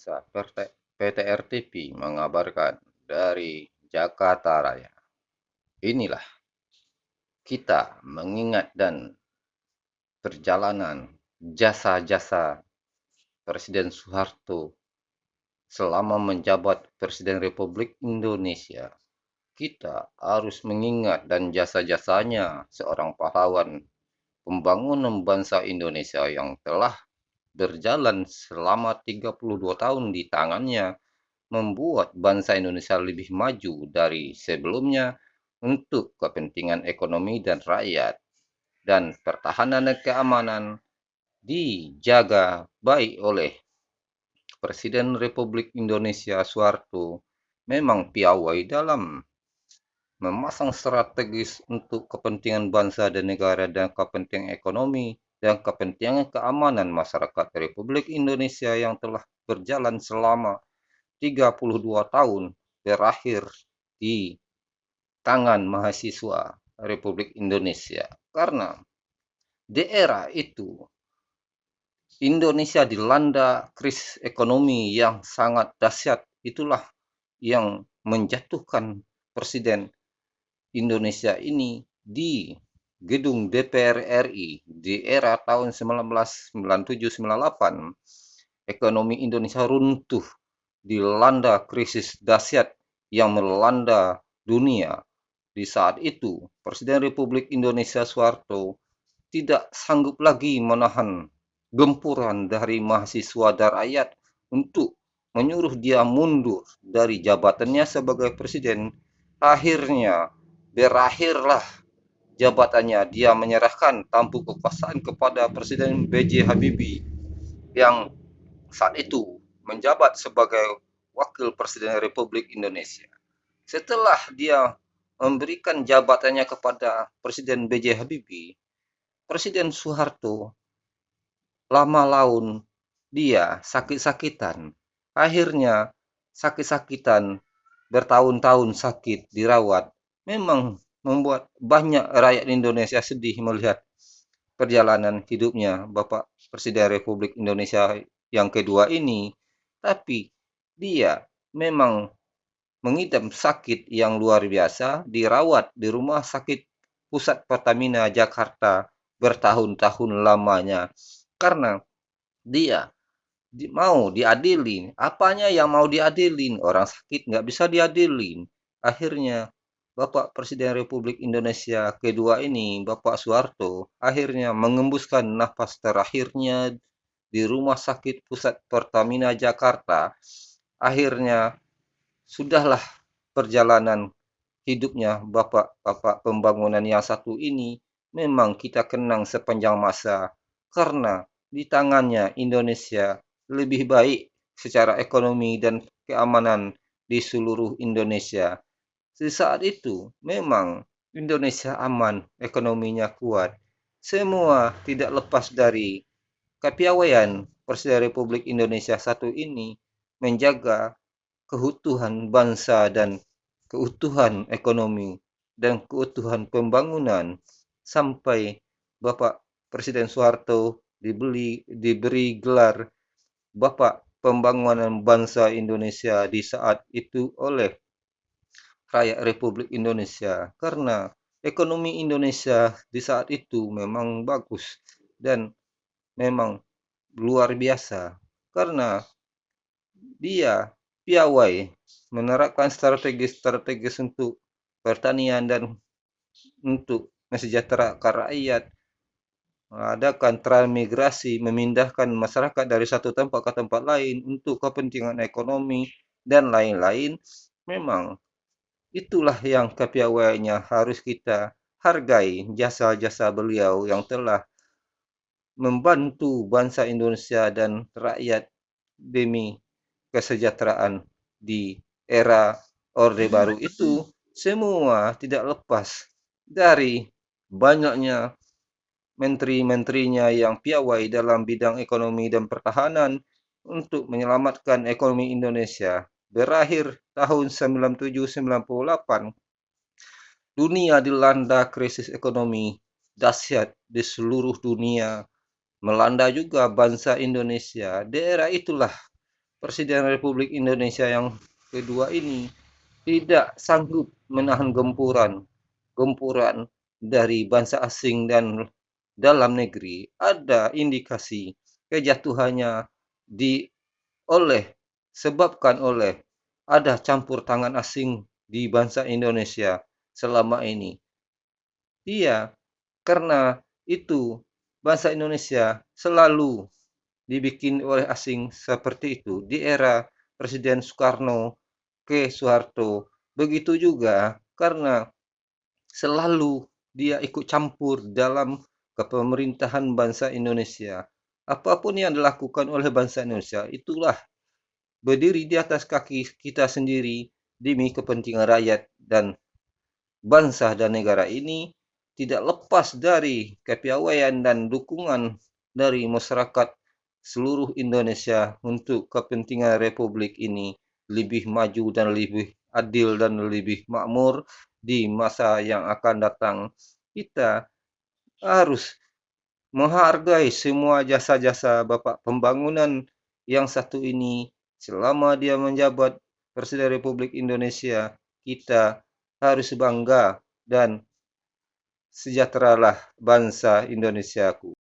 Pemirsa, PT RTP mengabarkan dari Jakarta Raya. Inilah kita mengingat dan perjalanan jasa-jasa Presiden Soeharto selama menjabat Presiden Republik Indonesia. Kita harus mengingat dan jasa-jasanya seorang pahlawan pembangunan bangsa Indonesia yang telah berjalan selama 32 tahun di tangannya, membuat bangsa Indonesia lebih maju dari sebelumnya untuk kepentingan ekonomi dan rakyat, dan pertahanan dan keamanan dijaga baik oleh Presiden Republik Indonesia Soeharto. Memang piawai dalam memasang strategis untuk kepentingan bangsa dan negara dan kepentingan ekonomi dan kepentingan keamanan masyarakat Republik Indonesia yang telah berjalan selama 32 tahun berakhir di tangan mahasiswa Republik Indonesia. Karena di era itu Indonesia dilanda krisis ekonomi yang sangat dahsyat. Itulah yang menjatuhkan Presiden Indonesia ini di gedung DPR RI di era tahun 1997-98. Ekonomi Indonesia runtuh, dilanda krisis dahsyat yang melanda dunia. Di saat itu, Presiden Republik Indonesia Soeharto tidak sanggup lagi menahan gempuran dari mahasiswa dan rakyat untuk menyuruh dia mundur dari jabatannya sebagai presiden. Akhirnya berakhirlah jabatannya, dia menyerahkan tampuk kekuasaan kepada Presiden B.J. Habibie yang saat itu menjabat sebagai Wakil Presiden Republik Indonesia. Setelah dia memberikan jabatannya kepada Presiden B.J. Habibie, Presiden Soeharto lama laun dia sakit-sakitan. Akhirnya sakit-sakitan, bertahun-tahun sakit dirawat. Memang membuat banyak rakyat Indonesia sedih melihat perjalanan hidupnya Bapak Presiden Republik Indonesia yang kedua ini. Tapi dia memang mengidap sakit yang luar biasa, dirawat di rumah sakit pusat Pertamina Jakarta bertahun-tahun lamanya. Karena dia mau diadilin. Apanya yang mau diadilin? Orang sakit nggak bisa diadilin. Akhirnya Bapak Presiden Republik Indonesia kedua ini, Bapak Soeharto, akhirnya mengembuskan nafas terakhirnya di Rumah Sakit Pusat Pertamina Jakarta. Akhirnya sudahlah perjalanan hidupnya Bapak pembangunan yang satu ini memang kita kenang sepanjang masa, karena di tangannya Indonesia lebih baik secara ekonomi dan keamanan di seluruh Indonesia. Di saat itu memang Indonesia aman, ekonominya kuat. Semua tidak lepas dari kepiawaian Presiden Republik Indonesia satu ini menjaga keutuhan bangsa dan keutuhan ekonomi dan keutuhan pembangunan sampai Bapak Presiden Soeharto diberi gelar Bapak Pembangunan Bangsa Indonesia di saat itu oleh rakyat Republik Indonesia, karena ekonomi Indonesia di saat itu memang bagus dan memang luar biasa, karena dia piawai menerapkan strategi-strategi untuk pertanian dan untuk mesejahterakan rakyat, mengadakan transmigrasi, memindahkan masyarakat dari satu tempat ke tempat lain untuk kepentingan ekonomi dan lain-lain. Memang itulah yang kepiawaiannya harus kita hargai, jasa-jasa beliau yang telah membantu bangsa Indonesia dan rakyat demi kesejahteraan di era Orde Baru itu. Semua tidak lepas dari banyaknya menteri-menterinya yang piawai dalam bidang ekonomi dan pertahanan untuk menyelamatkan ekonomi Indonesia. Berakhir tahun 97-98, dunia dilanda krisis ekonomi dahsyat di seluruh dunia, melanda juga bangsa Indonesia. Di era itulah Presiden Republik Indonesia yang kedua ini tidak sanggup menahan gempuran dari bangsa asing dan dalam negeri. Ada indikasi kejatuhannya di oleh sebabkan oleh ada campur tangan asing di bangsa Indonesia selama ini. Iya, karena itu bangsa Indonesia selalu dibikin oleh asing seperti itu di era Presiden Soekarno ke Soeharto. Begitu juga karena selalu dia ikut campur dalam kepemerintahan bangsa Indonesia. Apapun yang dilakukan oleh bangsa Indonesia, itulah berdiri di atas kaki kita sendiri demi kepentingan rakyat dan bangsa dan negara ini tidak lepas dari kepiawaian dan dukungan dari masyarakat seluruh Indonesia untuk kepentingan Republik ini lebih maju dan lebih adil dan lebih makmur di masa yang akan datang. Kita harus menghargai semua jasa-jasa Bapak Pembangunan yang satu ini selama dia menjabat Presiden Republik Indonesia. Kita harus bangga dan sejahteralah bangsa Indonesiaku.